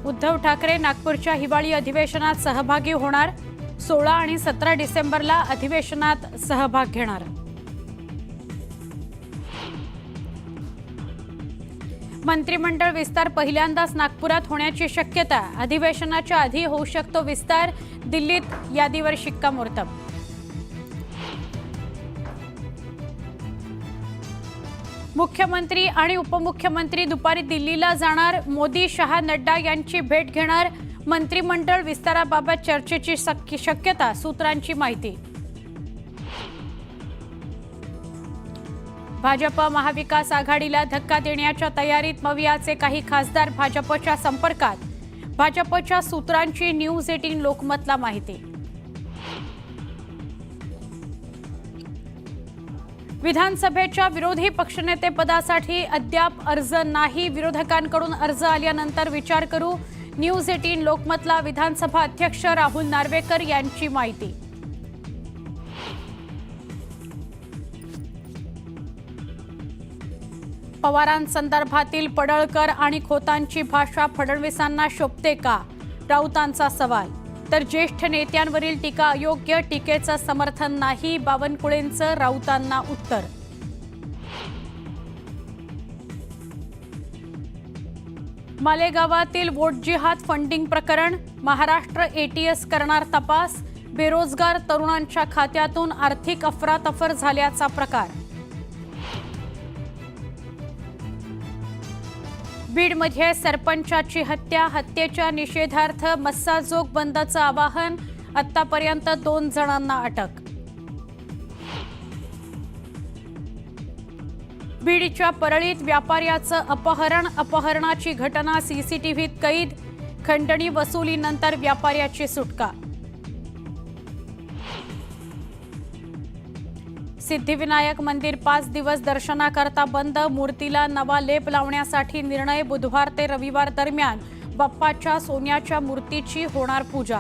उद्धव ठाकरे नागपूरच्या हिवाळी अधिवेशनात सहभागी होणार। 16 आणि 17 डिसेंबरला अधिवेशनात सहभाग घेणार। मंत्रिमंडळ विस्तार पहिल्यांदाच नागपुरात होण्याची शक्यता। अधिवेशनाच्या आधी होऊ शकतो विस्तार। दिल्लीत यादीवर शिक्कामोर्तब। मुख्यमंत्री आणि उपमुख्यमंत्री दुपारी दिल्लीला जाणार। मोदी, शहा, नड्डा यांची भेट घेणार। मंत्रिमंडळ विस्ताराबाबत चर्चेची शक्यता, सूत्रांची माहिती। भाजप महाविकास आघाडीला धक्का देण्याच्या तयारीत। मवियाचे काही खासदार भाजपच्या संपर्कात। भाजपच्या सूत्रांची न्यूज 18 लोकमतला माहिती। विधानसभेच्या विरोधी पक्षनेतेपदासाठी अद्याप अर्ज नाही। विरोधकांकडून अर्ज आल्यानंतर विचार करू। न्यूज 18 लोकमतला विधानसभा अध्यक्ष राहुल नार्वेकर यांची माहिती। पवारांसंदर्भातील पडळकर आणि खोतांची भाषा फडणवीसांना शोभते का? राऊतांचा सवाल। तर ज्येष्ठ नेत्यांवरील टीका अयोग्य, टीकेचं समर्थन नाही। बावनकुळेंचं राऊतांना उत्तर। मालेगावातील वोट जिहाद फंडिंग प्रकरण। महाराष्ट्र एटीएस करणार तपास। बेरोजगार तरुणांच्या खात्यातून आर्थिक अफरातफर झाल्याचा प्रकार। बीडमध्ये सरपंचाची हत्या। हत्येच्या निषेधार्थ मस्साजोग बंदचं आवाहन। आतापर्यंत 2 जणांना अटक। बीडच्या परळीत व्यापाऱ्याचं अपहरण। अपहरणाची घटना सीसीटीव्हीत कैद। खंडणी वसुलीनंतर व्यापाऱ्याची सुटका। सिद्धिविनायक मंदिर 5 दिवस दर्शनाकरता बंद। मूर्तीला नवा लेप लावण्यासाठी निर्णय। बुधवार ते रविवार दरम्यान बाप्पाच्या सोन्याच्या मूर्तीची होणार पूजा।